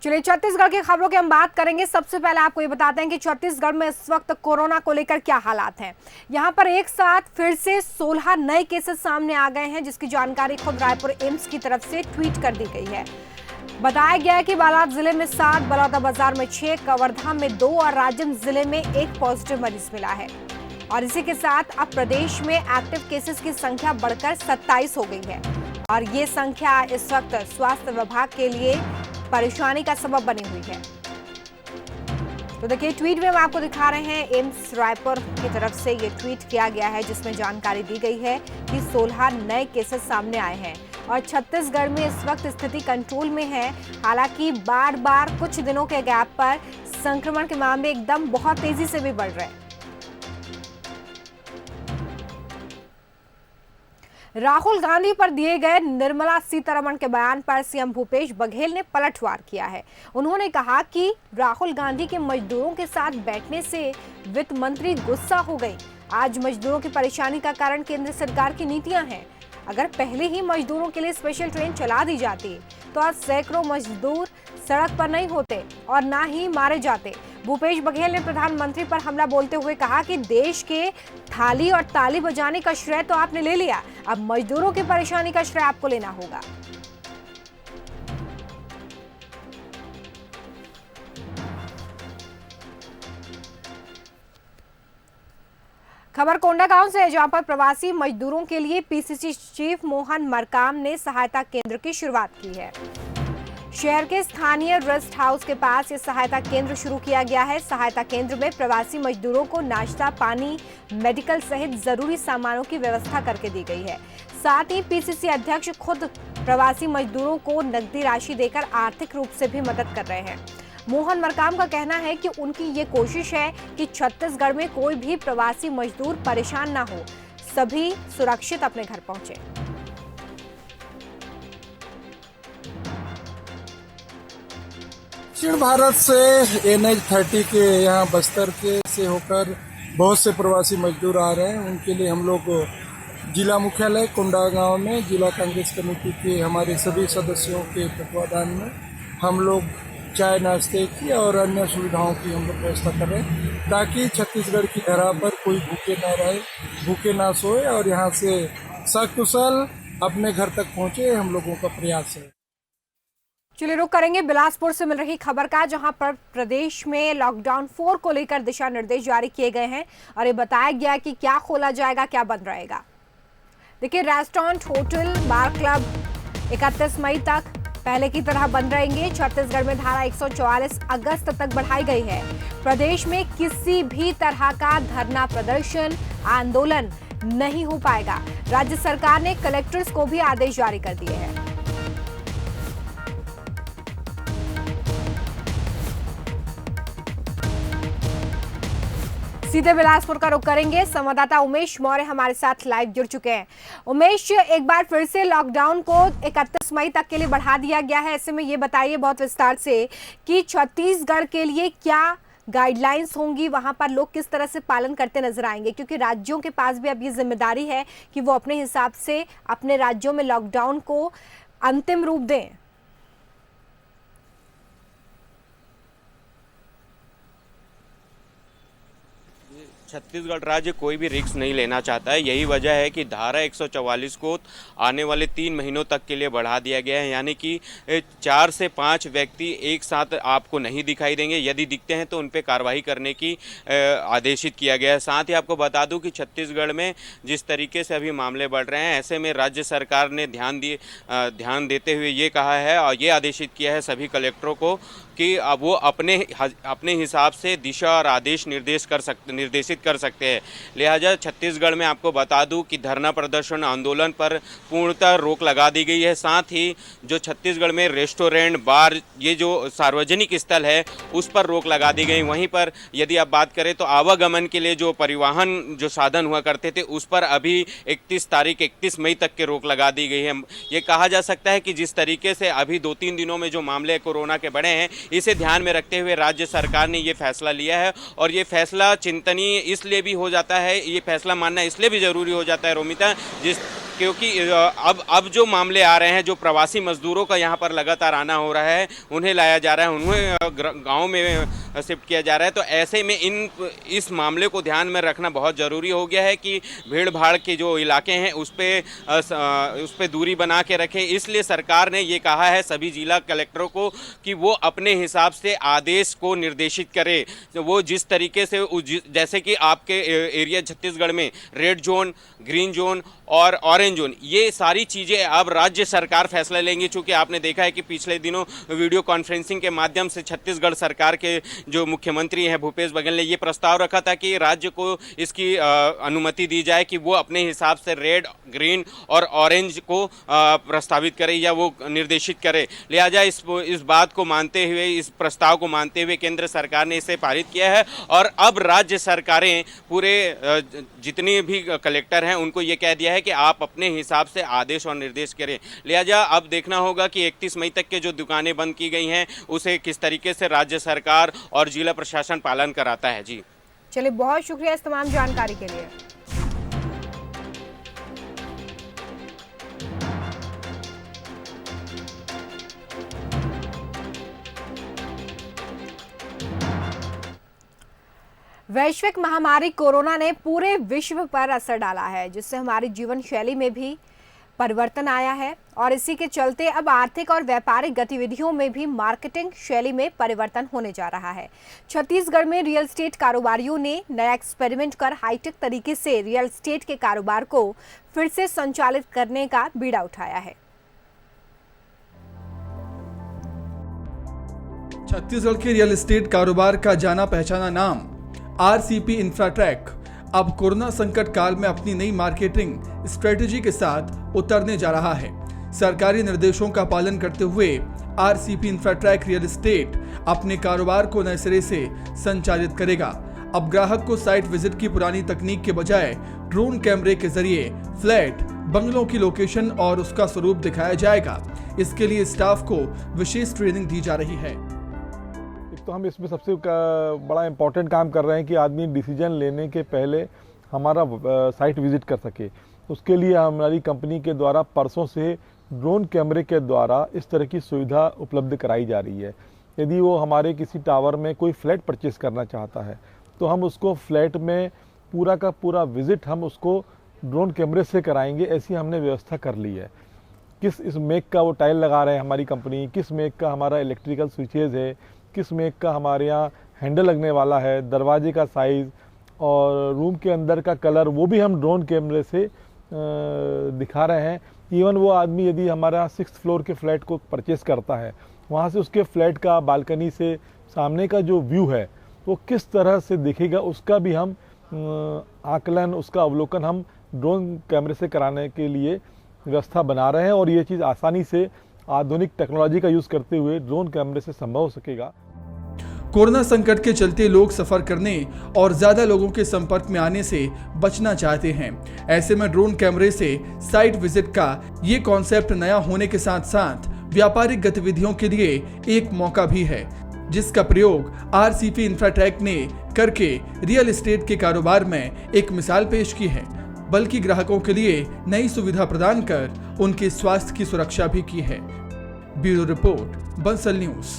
चलिए छत्तीसगढ़ की खबरों की हम बात करेंगे। सबसे पहले आपको ये बताते हैं कि छत्तीसगढ़ में इस वक्त कोरोना को लेकर क्या हालात हैं। यहाँ पर एक साथ फिर से 16 नए केसेस सामने आ गए हैं, जिसकी जानकारी खुद रायपुर एम्स की तरफ से ट्वीट कर दी गई है। बताया गया है कि बालाघाट जिले में 7, बलौदाबाजार में 6, कवर्धा में 2 और राजम जिले में 1 पॉजिटिव मरीज मिला है। और इसी के साथ अब प्रदेश में एक्टिव केसेस की संख्या बढ़कर 27 हो गई है और ये संख्या इस वक्त स्वास्थ्य विभाग के लिए परेशानी का सबब बनी हुई है। तो देखिए ट्वीट में हम आपको दिखा रहे हैं, एम्स रायपुर की तरफ से ये ट्वीट किया गया है, जिसमें जानकारी दी गई है कि 16 नए केसेस सामने आए हैं और छत्तीसगढ़ में इस वक्त स्थिति कंट्रोल में है। हालांकि बार बार कुछ दिनों के गैप पर संक्रमण के मामले एकदम बहुत तेजी से भी बढ़ रहे हैं। राहुल गांधी पर दिए गए निर्मला सीतारमण के बयान पर सीएम भूपेश बघेल ने पलटवार किया है। उन्होंने कहा कि राहुल गांधी के मजदूरों के साथ बैठने से वित्त मंत्री गुस्सा हो गई। आज मजदूरों की परेशानी का कारण केंद्र सरकार की नीतियां हैं। अगर पहले ही मजदूरों के लिए स्पेशल ट्रेन चला दी जाती तो आज सैकड़ों मजदूर सड़क पर नहीं होते और ना ही मारे जाते। भूपेश बघेल ने प्रधानमंत्री पर हमला बोलते हुए कहा कि देश के थाली और ताली बजाने का श्रेय तो आपने ले लिया, अब मजदूरों की परेशानी का श्रेय आपको लेना होगा। खबर कोंडागांव से है, जहां पर प्रवासी मजदूरों के लिए पीसीसी चीफ मोहन मरकाम ने सहायता केंद्र की शुरुआत की है। शहर के स्थानीय रेस्ट हाउस के पास ये सहायता केंद्र शुरू किया गया है। सहायता केंद्र में प्रवासी मजदूरों को नाश्ता, पानी, मेडिकल सहित जरूरी सामानों की व्यवस्था करके दी गई है। साथ ही पीसीसी अध्यक्ष खुद प्रवासी मजदूरों को नकदी राशि देकर आर्थिक रूप से भी मदद कर रहे हैं। मोहन मरकाम का कहना है कि उनकी ये कोशिश है कि छत्तीसगढ़ में कोई भी प्रवासी मजदूर परेशान ना हो, सभी सुरक्षित अपने घर पहुंचे। दक्षिण भारत से NH-30 के यहाँ बस्तर के से होकर बहुत से प्रवासी मजदूर आ रहे हैं। उनके लिए हम लोग जिला मुख्यालय कोंडागांव में जिला कांग्रेस कमेटी के हमारे सभी सदस्यों के तत्वाधान में हम लोग चाय नाश्ते की और अन्य सुविधाओं की हम लोग व्यवस्था कर रहे हैं, ताकि छत्तीसगढ़ की धरा पर कोई भूखे ना रहे, भूखे ना सोए और यहाँ से सकुशल अपने घर तक पहुँचे, हम लोगों का प्रयास है। चलिए रुक करेंगे बिलासपुर से मिल रही खबर का, जहां पर प्रदेश में लॉकडाउन 4 को लेकर दिशा निर्देश जारी किए गए हैं और ये बताया गया कि क्या खोला जाएगा, क्या बंद रहेगा। देखिए रेस्टोरेंट, होटल, बार क्लब 31 मई तक पहले की तरह बंद रहेंगे। छत्तीसगढ़ में धारा 144 अगस्त तक बढ़ाई गई है। प्रदेश में किसी भी तरह का धरना, प्रदर्शन, आंदोलन नहीं हो पाएगा। राज्य सरकार ने कलेक्टर्स को भी आदेश जारी कर दिए हैं। सीधे बिलासपुर का रुख करेंगे, संवाददाता उमेश मौर्य हमारे साथ लाइव जुड़ चुके हैं। उमेश, एक बार फिर से लॉकडाउन को 31 मई तक के लिए बढ़ा दिया गया है। ऐसे में ये बताइए बहुत विस्तार से कि छत्तीसगढ़ के लिए क्या गाइडलाइंस होंगी, वहां पर लोग किस तरह से पालन करते नजर आएंगे, क्योंकि राज्यों के पास भी अब ये जिम्मेदारी है कि वो अपने हिसाब से अपने राज्यों में लॉकडाउन को अंतिम रूप दें। छत्तीसगढ़ राज्य कोई भी रिस्क नहीं लेना चाहता है। यही वजह है कि धारा 144 को आने वाले 3 महीनों तक के लिए बढ़ा दिया गया है, यानी कि 4 से 5 व्यक्ति एक साथ आपको नहीं दिखाई देंगे। यदि दिखते हैं तो उन पर कार्रवाई करने की आदेशित किया गया है। साथ ही आपको बता दूं कि छत्तीसगढ़ में जिस तरीके से अभी मामले बढ़ रहे हैं, ऐसे में राज्य सरकार ने ध्यान देते हुए ये कहा है और ये आदेशित किया है सभी कलेक्टरों को कि अब वो अपने हिसाब से दिशा और आदेश निर्देशित कर सकते हैं। लिहाजा छत्तीसगढ़ में आपको बता दूं कि धरना, प्रदर्शन, आंदोलन पर पूर्णतः रोक लगा दी गई है। साथ ही जो छत्तीसगढ़ में रेस्टोरेंट, बार, ये जो सार्वजनिक स्थल है उस पर रोक लगा दी गई। वहीं पर यदि आप बात करें तो आवागमन के लिए जो परिवहन जो साधन हुआ करते थे उस पर अभी 31 मई तक के रोक लगा दी गई है। ये कहा जा सकता है कि जिस तरीके से अभी 2-3 दिनों में जो मामले कोरोना के बढ़े हैं, इसे ध्यान में रखते हुए राज्य सरकार ने ये फैसला लिया है। और ये फैसला चिंतनीय इसलिए भी हो जाता है, ये फैसला मानना इसलिए भी जरूरी हो जाता है रोमिता, क्योंकि अब जो मामले आ रहे हैं, जो प्रवासी मजदूरों का यहाँ पर लगातार आना हो रहा है, उन्हें लाया जा रहा है, उन्हें गांव में शिफ्ट किया जा रहा है, तो ऐसे में इस मामले को ध्यान में रखना बहुत ज़रूरी हो गया है कि भीड़ भाड़ के जो इलाके हैं उस पे दूरी बना के रखें। इसलिए सरकार ने ये कहा है सभी जिला कलेक्टरों को कि वो अपने हिसाब से आदेश को निर्देशित करे। तो वो जिस तरीके से जैसे कि आपके एरिया छत्तीसगढ़ में रेड जोन, ग्रीन जोन और ऑरेंज जोन, ये सारी चीज़ें अब राज्य सरकार फैसला लेंगी। चूँकि आपने देखा है कि पिछले दिनों वीडियो कॉन्फ्रेंसिंग के माध्यम से छत्तीसगढ़ सरकार के जो मुख्यमंत्री हैं भूपेश बघेल ने ये प्रस्ताव रखा था कि राज्य को इसकी अनुमति दी जाए कि वो अपने हिसाब से रेड, ग्रीन और ऑरेंज को प्रस्तावित करे या वो निर्देशित करे। लिहाजा इस बात को मानते हुए, इस प्रस्ताव को मानते हुए केंद्र सरकार ने इसे पारित किया है और अब राज्य सरकारें पूरे जितने भी कलेक्टर हैं उनको ये कह दिया है कि आप अपने हिसाब से आदेश और निर्देश करें। लिहाजा अब देखना होगा कि 31 मई तक के जो दुकानें बंद की गई हैं उसे किस तरीके से राज्य सरकार और जिला प्रशासन पालन कराता है। जी चलिए, बहुत शुक्रिया इस तमाम जानकारी के लिए। वैश्विक महामारी कोरोना ने पूरे विश्व पर असर डाला है, जिससे हमारी जीवन शैली में भी परिवर्तन आया है और इसी के चलते अब आर्थिक और व्यापारिक गतिविधियों में भी मार्केटिंग शैली में परिवर्तन होने जा रहा है। छत्तीसगढ़ में रियल एस्टेट कारोबारियों ने नया एक्सपेरिमेंट कर हाईटेक तरीके से रियल एस्टेट के कारोबार को फिर से संचालित करने का बीड़ा उठाया है। छत्तीसगढ़ के रियल एस्टेट कारोबार का जाना पहचाना नाम आरसीपी इंफ्राटेक अब कोरोना संकट काल में अपनी नई मार्केटिंग स्ट्रेटेजी के साथ उतरने जा रहा है। सरकारी निर्देशों का पालन करते हुए आरसीपी इंफ्राटेक रियल एस्टेट अपने कारोबार को नए सिरे से संचालित करेगा। अब ग्राहक को साइट विजिट की पुरानी तकनीक के बजाय ड्रोन कैमरे के जरिए फ्लैट, बंगलों की लोकेशन और उसका स्वरूप दिखाया जाएगा। इसके लिए स्टाफ को विशेष ट्रेनिंग दी जा रही है। तो हम इसमें सबसे बड़ा इम्पोर्टेंट काम कर रहे हैं कि आदमी डिसीजन लेने के पहले हमारा साइट विजिट कर सके। उसके लिए हमारी कंपनी के द्वारा परसों से ड्रोन कैमरे के द्वारा इस तरह की सुविधा उपलब्ध कराई जा रही है। यदि वो हमारे किसी टावर में कोई फ्लैट परचेस करना चाहता है तो हम उसको फ्लैट में पूरा का पूरा विजिट हम उसको ड्रोन कैमरे से कराएंगे। ऐसी हमने व्यवस्था कर ली है। किस इस मेक का वो टाइल लगा रहे हैं हमारी कंपनी, किस मेक का हमारा इलेक्ट्रिकल स्विचेज है, किस मेक का हमारे यहाँ हैंडल लगने वाला है, दरवाजे का साइज़ और रूम के अंदर का कलर, वो भी हम ड्रोन कैमरे से दिखा रहे हैं। इवन वो आदमी यदि हमारा 6th फ्लोर के फ्लैट को परचेस करता है, वहाँ से उसके फ्लैट का बालकनी से सामने का जो व्यू है वो किस तरह से दिखेगा उसका भी हम आकलन, उसका अवलोकन हम ड्रोन कैमरे से कराने के लिए व्यवस्था बना रहे हैं। और ये चीज़ आसानी से आधुनिक टेक्नोलॉजी का यूज़ करते हुए ड्रोन कैमरे से संभव हो सकेगा। कोरोना संकट के चलते लोग सफर करने और ज्यादा लोगों के संपर्क में आने से बचना चाहते हैं। ऐसे में ड्रोन कैमरे से साइट विजिट का ये कॉन्सेप्ट नया होने के साथ साथ व्यापारिक गतिविधियों के लिए एक मौका भी है, जिसका प्रयोग आरसीपी इंफ्राटेक ने करके रियल एस्टेट के कारोबार में एक मिसाल पेश की है, बल्कि ग्राहकों के लिए नई सुविधा प्रदान कर उनके स्वास्थ्य की सुरक्षा भी की है। Bureau report, Bansal news.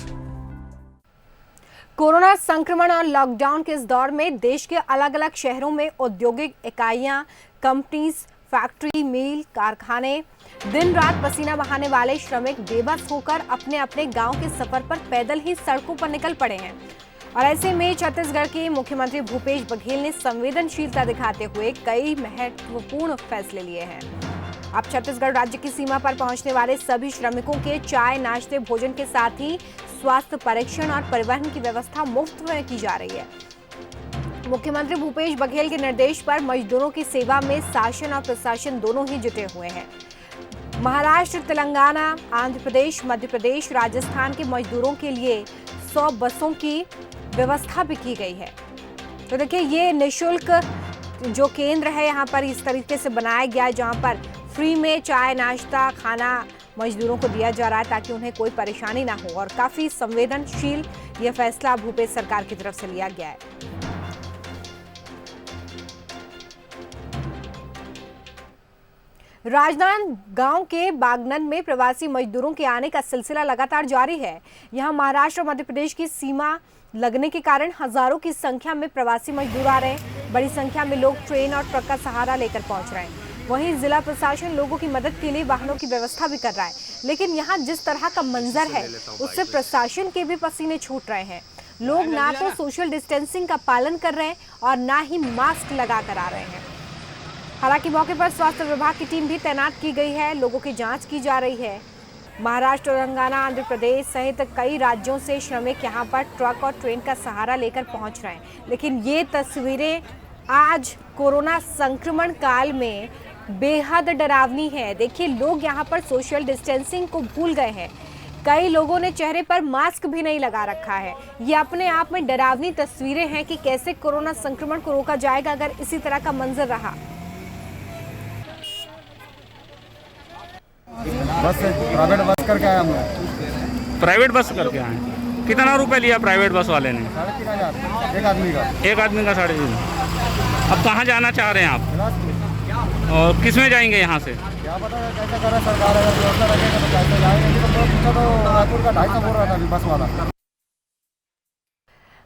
Corona संक्रमण और लॉकडाउन के इस दौर में देश के अलग अलग शहरों में औद्योगिक इकाइयां, कंपनीज, फैक्ट्री, मिल, कारखाने, दिन रात पसीना बहाने वाले श्रमिक बेबस होकर अपने अपने गांव के सफर पर पैदल ही सड़कों पर निकल पड़े हैं। और ऐसे में छत्तीसगढ़ के मुख्यमंत्री भूपेश बघेल ने संवेदनशीलता दिखाते हुए कई महत्वपूर्ण फैसले लिए हैं। अब छत्तीसगढ़ राज्य की सीमा पर पहुंचने वाले सभी श्रमिकों के चाय, नाश्ते, भोजन के साथ ही स्वास्थ्य परीक्षण और परिवहन की व्यवस्था मुफ्त में की जा रही है। मुख्यमंत्री भूपेश बघेल के निर्देश पर मजदूरों की सेवा में शासन और प्रशासन दोनों ही जुटे हुए हैं। महाराष्ट्र, तेलंगाना, आंध्र प्रदेश, मध्य प्रदेश, राजस्थान के मजदूरों के लिए 100 बसों की व्यवस्था भी की गई है। तो देखिए, ये निःशुल्क जो केंद्र है यहाँ पर इस तरीके से बनाया गया है, जहाँ पर फ्री में चाय, नाश्ता, खाना मजदूरों को दिया जा रहा है ताकि उन्हें कोई परेशानी ना हो। और काफी संवेदनशील यह फैसला भूपेश सरकार की तरफ से लिया गया है। राजनांदगांव के बागनन में प्रवासी मजदूरों के आने का सिलसिला लगातार जारी है। यहां महाराष्ट्र और मध्य प्रदेश की सीमा लगने के कारण हजारों की संख्या में प्रवासी मजदूर आ रहे हैं। बड़ी संख्या में लोग ट्रेन और ट्रक का सहारा लेकर पहुंच रहे हैं। वहीं जिला प्रशासन लोगों की मदद के लिए वाहनों की व्यवस्था भी कर रहा है, लेकिन यहाँ जिस तरह का मंजर है उससे प्रशासन के भी पसीने छूट रहे हैं। लोग ना तो सोशल डिस्टेंसिंग का पालन कर रहे हैं और ना ही मास्क लगा कर आ रहे हैं। हालांकि मौके पर स्वास्थ्य विभाग की टीम भी तैनात की गई है, लोगों की जांच की जा रही है। महाराष्ट्र, तेलंगाना, आंध्र प्रदेश सहित कई राज्यों से श्रमिक यहां पर ट्रक और ट्रेन का सहारा लेकर पहुंच रहे हैं, लेकिन ये तस्वीरें आज कोरोना संक्रमण काल में बेहद डरावनी है। देखिए, लोग यहां पर सोशल डिस्टेंसिंग को भूल गए हैं। कई लोगों ने चेहरे पर मास्क भी नहीं लगा रखा है। ये अपने आप में डरावनी तस्वीरें हैं कि कैसे कोरोना संक्रमण को रोका जाएगा अगर इसी तरह का मंजर रहा। बस प्राइवेट बस करके आए हम लोग। प्राइवेट बस करके आए। कितना रुपए लिया प्राइवेट बस वाले ने? 3,500 एक आदमी का। एक आदमी का 3,500। अब कहाँ जाना चाह रहे हैं आप? बिलासपुर। और किस में जाएंगे यहाँ से? क्या पता है कैसे करे सरकार, अगर व्यवस्था रखेगा तो कैसे जाएंगे। तो रायपुर का 250 बोल रहा था अभी बस वाला।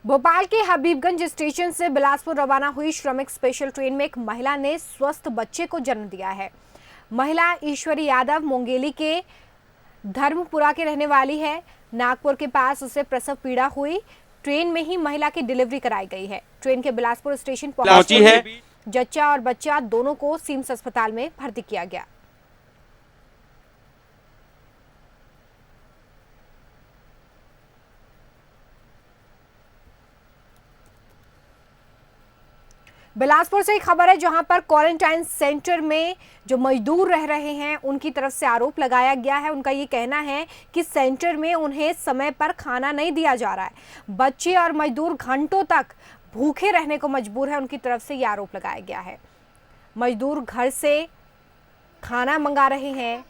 भोपाल के हबीबगंज स्टेशन से बिलासपुर रवाना हुई श्रमिक स्पेशल ट्रेन में एक महिला ने स्वस्थ बच्चे को जन्म दिया है। महिला ईश्वरी यादव मुंगेली के धर्मपुरा के रहने वाली है। नागपुर के पास उसे प्रसव पीड़ा हुई। ट्रेन में ही महिला की डिलीवरी कराई गई है। ट्रेन के बिलासपुर स्टेशन पहुंची है। जच्चा और बच्चा दोनों को सिम्स अस्पताल में भर्ती किया गया। बिलासपुर से एक खबर है जहां पर क्वारंटाइन सेंटर में जो मजदूर रह रहे हैं उनकी तरफ से आरोप लगाया गया है। उनका ये कहना है कि सेंटर में उन्हें समय पर खाना नहीं दिया जा रहा है। बच्चे और मजदूर घंटों तक भूखे रहने को मजबूर है। उनकी तरफ से ये आरोप लगाया गया है। मजदूर घर से खाना मंगा रहे हैं,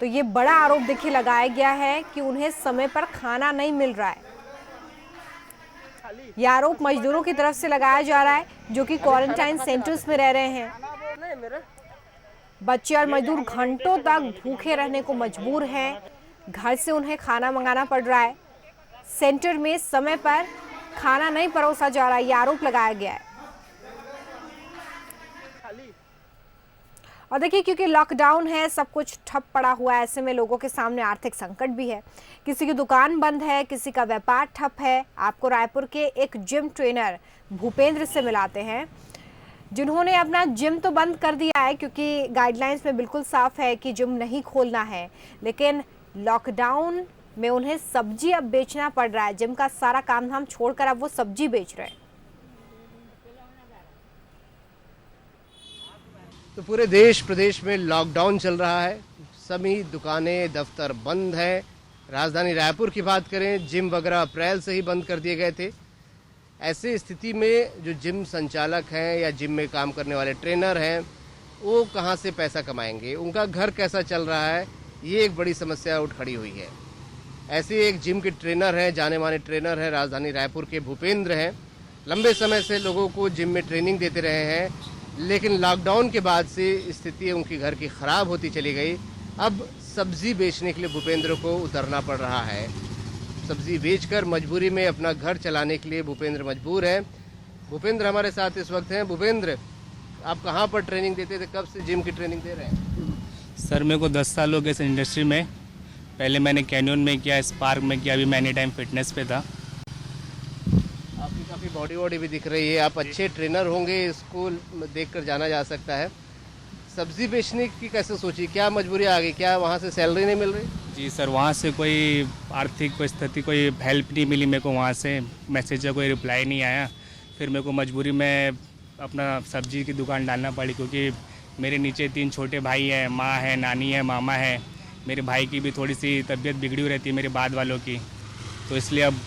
तो ये बड़ा आरोप देखिए लगाया गया है कि उन्हें समय पर खाना नहीं मिल रहा है। यह आरोप मजदूरों की तरफ से लगाया जा रहा है जो कि क्वारंटाइन सेंटर्स में रह रहे हैं। बच्चे और मजदूर घंटों तक भूखे रहने को मजबूर हैं। घर से उन्हें खाना मंगाना पड़ रहा है। सेंटर में समय पर खाना नहीं परोसा जा रहा है, यह आरोप लगाया गया है। और देखिए, क्योंकि लॉकडाउन है, सब कुछ ठप पड़ा हुआ है, ऐसे में लोगों के सामने आर्थिक संकट भी है। किसी की दुकान बंद है, किसी का व्यापार ठप है। आपको रायपुर के एक जिम ट्रेनर भूपेंद्र से मिलाते हैं, जिन्होंने अपना जिम तो बंद कर दिया है क्योंकि गाइडलाइंस में बिल्कुल साफ है कि जिम नहीं खोलना है, लेकिन लॉकडाउन में उन्हें सब्जी अब बेचना पड़ रहा है। जिम का सारा काम धाम छोड़कर अब वो सब्जी बेच रहे हैं। तो पूरे देश प्रदेश में लॉकडाउन चल रहा है। सभी दुकानें, दफ्तर बंद हैं। राजधानी रायपुर की बात करें, जिम वगैरह अप्रैल से ही बंद कर दिए गए थे। ऐसी स्थिति में जो जिम संचालक हैं या जिम में काम करने वाले ट्रेनर हैं, वो कहाँ से पैसा कमाएंगे, उनका घर कैसा चल रहा है, ये एक बड़ी समस्या उठ खड़ी हुई है। ऐसे एक जिम के ट्रेनर हैं, जाने माने ट्रेनर हैं, राजधानी रायपुर के भूपेंद्र हैं। लंबे समय से लोगों को जिम में ट्रेनिंग देते रहे हैं, लेकिन लॉकडाउन के बाद से स्थिति उनकी घर की ख़राब होती चली गई। अब सब्ज़ी बेचने के लिए भूपेंद्र को उतरना पड़ रहा है। सब्ज़ी बेचकर मजबूरी में अपना घर चलाने के लिए भूपेंद्र मजबूर है। भूपेंद्र हमारे साथ इस वक्त हैं। भूपेंद्र, आप कहाँ पर ट्रेनिंग देते थे, कब से जिम की ट्रेनिंग दे रहे हैं? सर, मेरे को 10 साल हो गए इस इंडस्ट्री में। पहले मैंने कैन्यन में किया, स्पार्क में किया, अभी मैं एनी टाइम फिटनेस पे था। आपकी काफ़ी बॉडी वॉडी भी दिख रही है, आप अच्छे ट्रेनर होंगे, इसको देखकर जाना जा सकता है। सब्जी बेचने की कैसे सोची, क्या मजबूरी आ गई, क्या वहाँ से सैलरी नहीं मिल रही? जी सर, वहाँ से कोई आर्थिक कोई स्थिति, कोई हेल्प नहीं मिली मेरे को। वहाँ से मैसेज का कोई रिप्लाई नहीं आया। फिर मेरे को मजबूरी में अपना सब्जी की दुकान डालना पड़ी, क्योंकि मेरे नीचे 3 छोटे भाई हैं, माँ है, नानी है, मामा है। मेरे भाई की भी थोड़ी सी तबीयत बिगड़ी हुई रहती है, मेरे बाद वालों की। तो इसलिए अब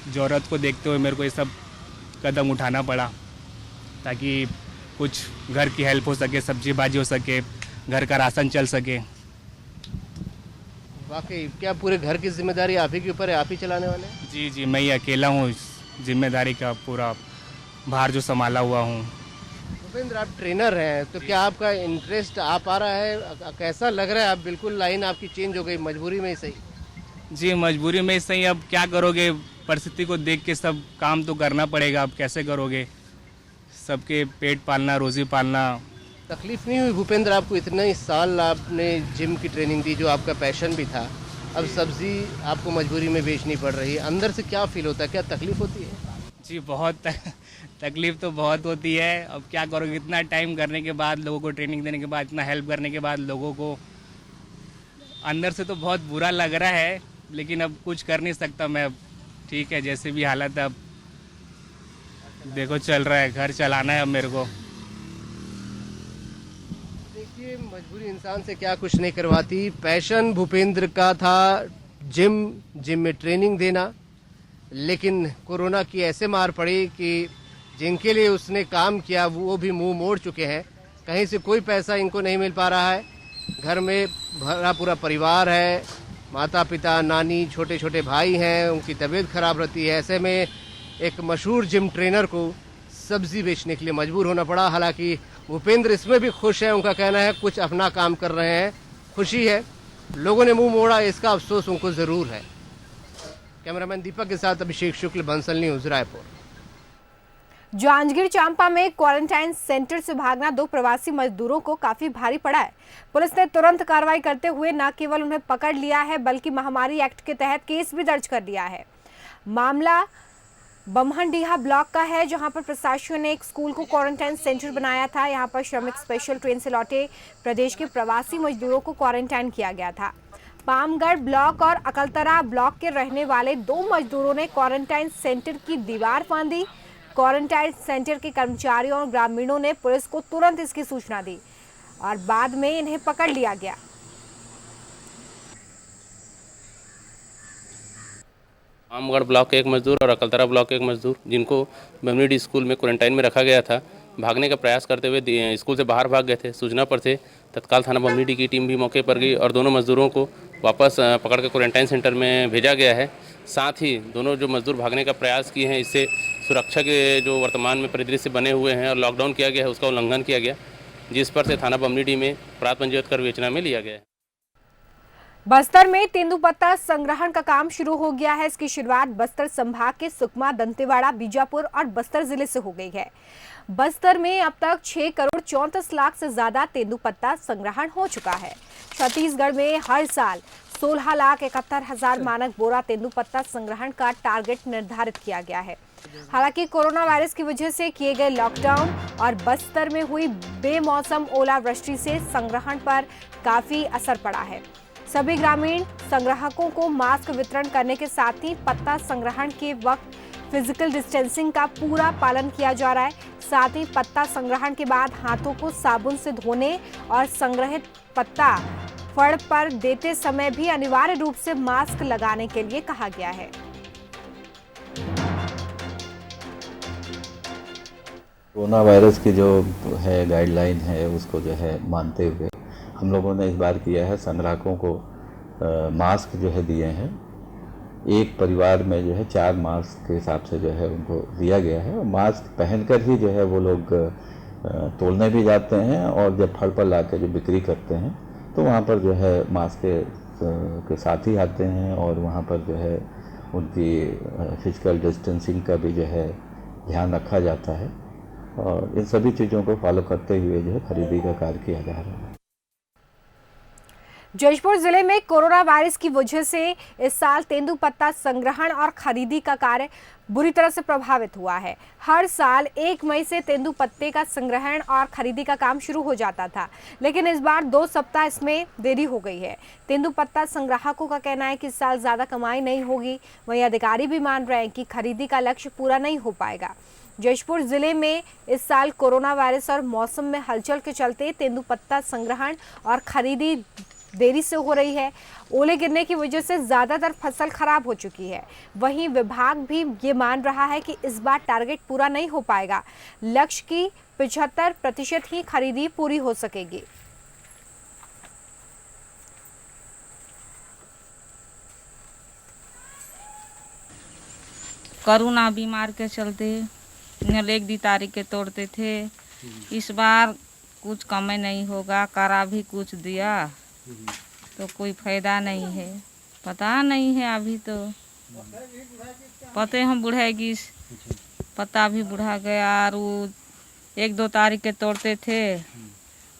ज़रूरत को देखते हुए मेरे को ये सब कदम उठाना पड़ा, ताकि कुछ घर की हेल्प हो सके, सब्जी भाजी हो सके, घर का राशन चल सके। वाकई, क्या पूरे घर की जिम्मेदारी आप ही के ऊपर है, आप ही चलाने वाले हैं? जी जी, मैं ही अकेला हूँ इस जिम्मेदारी का पूरा भार जो संभाला हुआ हूँ। भूपेंद्र, आप ट्रेनर हैं तो क्या आपका इंटरेस्ट आ पा रहा है? कैसा लग रहा है? आप बिल्कुल लाइन आपकी चेंज हो गई, मजबूरी में ही सही। जी मजबूरी में सही, अब क्या करोगे, परिस्थिति को देख के सब काम तो करना पड़ेगा, अब कैसे करोगे, सबके पेट पालना, रोजी पालना। तकलीफ नहीं हुई भूपेंद्र आपको? इतने साल आपने जिम की ट्रेनिंग दी, जो आपका पैशन भी था, अब सब्जी आपको मजबूरी में बेचनी पड़ रही है, अंदर से क्या फील होता है? क्या तकलीफ होती है? जी बहुत तकलीफ तो बहुत होती है। अब क्या करोगे, इतना टाइम करने के बाद, लोगों को ट्रेनिंग देने के बाद, इतना हेल्प करने के बाद, लोगों को अंदर से तो बहुत बुरा लग रहा है, लेकिन अब कुछ कर नहीं सकता मैं। अब ठीक है, जैसे भी हालत है, अब देखो चल रहा है, घर चलाना है अब मेरे को। देखिए, मजबूरी इंसान से क्या कुछ नहीं करवाती। पैशन भूपेंद्र का था जिम में ट्रेनिंग देना, लेकिन कोरोना की ऐसे मार पड़ी कि जिनके लिए उसने काम किया वो भी मुंह मोड़ चुके हैं। कहीं से कोई पैसा इनको नहीं मिल पा रहा है। घर में भरा पूरा परिवार है, माता पिता, नानी, छोटे छोटे भाई हैं, उनकी तबीयत खराब रहती है। ऐसे में एक मशहूर जिम ट्रेनर को सब्जी बेचने के लिए मजबूर होना पड़ा। हालांकि भूपेंद्र इसमें भी खुश है, उनका कहना है कुछ अपना काम कर रहे हैं, खुशी है। लोगों ने मुंह मोड़ा, इसका अफसोस उनको ज़रूर है। कैमरामैन दीपक के साथ अभिषेक शुक्ल, बंसल न्यूज, रायपुर। जांजगीर चांपा में क्वारंटाइन सेंटर से भागना 2 प्रवासी मजदूरों को काफी भारी पड़ा है। पुलिस ने तुरंत कार्रवाई करते हुए न केवल उन्हें पकड़ लिया है, बल्कि महामारी एक्ट के तहत केस भी दर्ज कर दिया है। मामला बमहनडीहा ब्लॉक का है, जहां पर प्रशासन ने एक स्कूल को क्वारंटाइन सेंटर बनाया था। यहां पर श्रमिक स्पेशल ट्रेन से लौटे प्रदेश के प्रवासी मजदूरों को क्वारंटाइन किया गया था। पामगढ़ ब्लॉक और अकलतरा ब्लॉक के रहने वाले 2 मजदूरों ने क्वारंटाइन सेंटर की दीवार फांदी। क्वारंटाइन सेंटर के कर्मचारियों और ग्रामीणों ने पुलिस को तुरंत इसकी सूचना दी और बाद में इन्हें पकड़ लिया गया। पामगढ़ ब्लॉक के एक मजदूर और अकलतरा ब्लॉक के एक मजदूर, जिनको बमनीडी स्कूल में क्वारंटाइन में रखा गया था, भागने का प्रयास करते हुए स्कूल से बाहर भाग गए थे। सूचना पर से तत्काल थाना बमनीडी की टीम भी मौके पर गई और दोनों मजदूरों को वापस पकड़ कर क्वारंटाइन सेंटर में भेजा गया है। साथ ही दोनों जो मजदूर भागने का प्रयास किए हैं, इससे सुरक्षा के जो वर्तमान में परिदृश्य बने हुए हैं और लॉकडाउन किया गया है, उसका उल्लंघन किया गया, जिस पर से थाना बमनीडी में अपराध पंजीबद्ध कर विवेचना में लिया गया है। बस्तर में तेंदुपत्ता संग्रहण का काम शुरू हो गया है। इसकी शुरुआत बस्तर संभाग के सुकमा, दंतेवाड़ा, बीजापुर और बस्तर जिले से हो गई है। बस्तर में अब तक 6 करोड़ 34 लाख से ज्यादा तेंदुपत्ता संग्रहण हो चुका है। छत्तीसगढ़ में हर साल 16,71,000 मानक बोरा तेंदुपत्ता संग्रहण का टारगेट निर्धारित किया गया है। हालांकि कोरोना वायरस की वजह से किए गए लॉकडाउन और बस्तर में हुई बेमौसम ओलावृष्टि से संग्रहण पर काफी असर पड़ा है। सभी ग्रामीण संग्राहकों को मास्क वितरण करने के साथ ही पत्ता संग्रहण के वक्त फिजिकल डिस्टेंसिंग का पूरा पालन किया जा रहा है। साथ ही पत्ता संग्रहण के बाद हाथों को साबुन से धोने और संग्रहित पत्ता फड़ पर देते समय भी अनिवार्य रूप से मास्क लगाने के लिए कहा गया है। कोरोना वायरस की जो है गाइडलाइन है, उसको जो है मानते हुए हम लोगों ने इस बार किया है, संग्राहकों को मास्क जो है दिए हैं। एक परिवार में जो है 4 मास्क के हिसाब से जो है उनको दिया गया है। और मास्क पहनकर ही जो है वो लोग तोलने भी जाते हैं और जब फड़ पर ला के जो बिक्री करते हैं तो वहाँ पर जो है मास्क के साथ ही आते हैं और वहाँ पर जो है उनकी फिजिकल डिस्टेंसिंग का भी जो है ध्यान रखा जाता है और इन सभी चीज़ों को फॉलो करते हुए जो है खरीदी का कार्य किया जा रहा है। जशपुर जिले में कोरोना वायरस की वजह से इस साल तेंदुपत्ता संग्रहण और खरीदी का कार्य बुरी तरह से प्रभावित हुआ है। हर साल 1 मई से तेंदुपत्ते का संग्रहण और खरीदी का काम शुरू हो जाता था, लेकिन इस बार 2 सप्ताह इसमें देरी हो गई है। तेंदुपत्ता संग्राहकों का कहना है कि इस साल ज्यादा कमाई नहीं होगी। वहीं अधिकारी भी मान रहे हैं कि खरीदी का लक्ष्य पूरा नहीं हो पाएगा। जशपुर जिले में इस साल कोरोना वायरस और मौसम में हलचल के चलते तेंदुपत्ता संग्रहण और खरीदी देरी से हो रही है। ओले गिरने की वजह से ज्यादातर फसल खराब हो चुकी है। वहीं विभाग भी ये मान रहा है कि इस बार टारगेट पूरा नहीं हो पाएगा। लक्ष्य की 75% ही खरीदी पूरी हो सकेगी। कोरोना बीमार के चलते 1 तारीख के तोड़ते थे, इस बार कुछ कम नहीं होगा, करा भी कुछ दिया तो कोई फायदा नहीं है, पता नहीं है अभी तो पते हम बुढ़ाएगी, पता भी बुढ़ा गया और वो 1-2 तारीख के तोड़ते थे,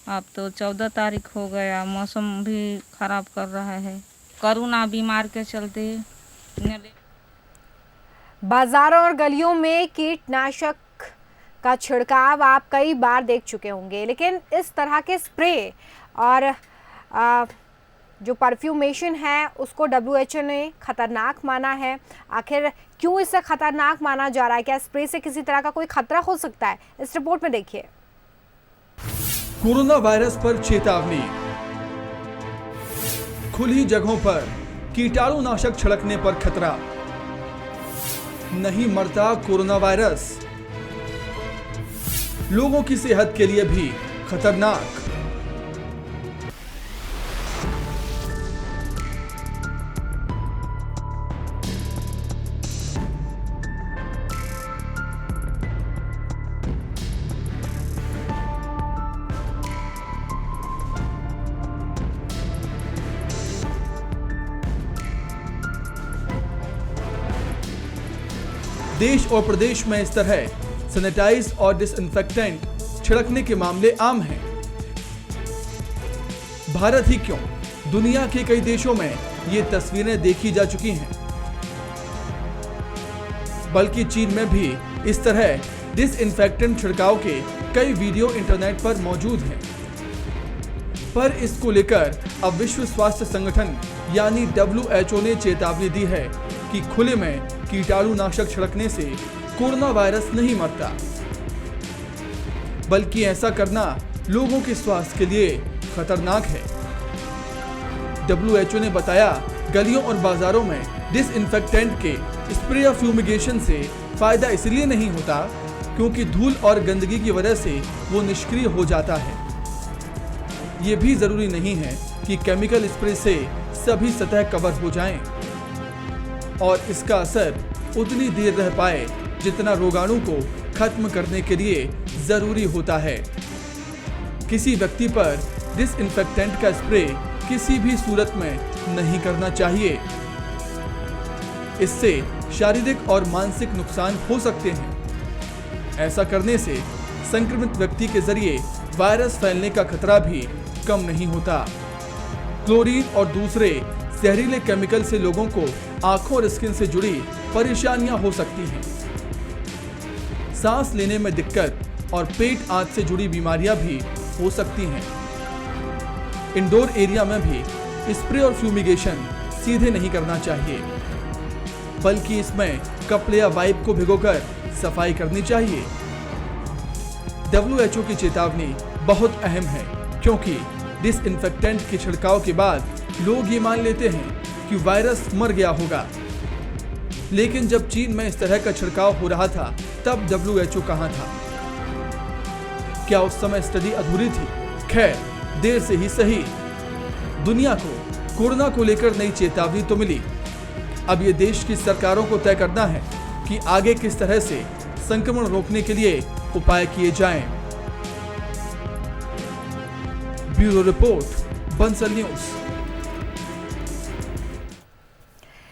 अब तो 14 तारीख हो गया। मौसम भी खराब कर रहा है, कोरोना बीमार के चलते। बाजारों और गलियों में कीटनाशक का छिड़काव आप कई बार देख चुके होंगे, लेकिन इस तरह के स्प्रे और जो परफ्यूमेशन है उसको WHO ने खतरनाक माना है। आखिर क्यों इसे खतरनाक माना जा रहा है? क्या स्प्रे से किसी तरह का कोई खतरा हो सकता है? इस रिपोर्ट में देखिए। कोरोना वायरस पर चेतावनी, खुली जगहों पर कीटाणुनाशक छिड़कने पर खतरा, नहीं मरता कोरोना वायरस, लोगों की सेहत के लिए भी खतरनाक। देश और प्रदेश में इस तरह सैनिटाइज और डिसइंफेक्टेंट छिड़कने के मामले आम हैं। भारत ही क्यों, दुनिया के कई देशों में ये तस्वीरें देखी जा चुकी हैं, बल्कि चीन में भी इस तरह डिसइंफेक्टेंट छिड़काव के कई वीडियो इंटरनेट पर मौजूद हैं। पर इसको लेकर अब विश्व स्वास्थ्य संगठन यानी WHO ने चेतावनी दी है कि खुले में कीटाणुनाशक छिड़कने से कोरोना वायरस नहीं मरता, बल्कि ऐसा करना लोगों के स्वास्थ्य के लिए खतरनाक है। WHO ने बताया, गलियों और बाजारों में डिसइंफेक्टेंट के स्प्रे या फ्यूमिगेशन से फायदा इसलिए नहीं होता क्योंकि धूल और गंदगी की वजह से वो निष्क्रिय हो जाता है। ये भी जरूरी नहीं है कि केमिकल स्प्रे से सभी सतह कवर हो जाएं और इसका असर उतनी देर रह पाए जितना रोगाणु को खत्म करने के लिए जरूरी होता है। किसी व्यक्ति पर डिसइंफेक्टेंट का स्प्रे किसी भी सूरत में नहीं करना चाहिए। इससे शारीरिक और मानसिक नुकसान हो सकते हैं। ऐसा करने से संक्रमित व्यक्ति के जरिए वायरस फैलने का खतरा भी कम नहीं होता। क्लोरीन और दूसरे जहरीले केमिकल से लोगों को आंखों और स्किन से जुड़ी परेशानियां हो सकती हैं। सांस लेने में दिक्कत और पेट आंत से जुड़ी बीमारियां भी हो सकती हैं। इंडोर एरिया में भी स्प्रे और फ्यूमिगेशन सीधे नहीं करना चाहिए, बल्कि इसमें कपड़े या वाइप को भिगोकर सफाई करनी चाहिए। WHO की चेतावनी बहुत अहम है क्योंकि डिसइंफेक्टेंट के छिड़काव के बाद लोग ये मान लेते हैं कि वायरस मर गया होगा, लेकिन जब चीन में इस तरह का छिड़काव हो रहा था तब WHO कहां था? क्या उस समय स्टडी अधूरी थी? खैर, देर से ही सही, दुनिया को कोरोना को लेकर नई चेतावनी तो मिली। अब ये देश की सरकारों को तय करना है कि आगे किस तरह से संक्रमण रोकने के लिए उपाय किए जाएं। Bureau report, Bansal news.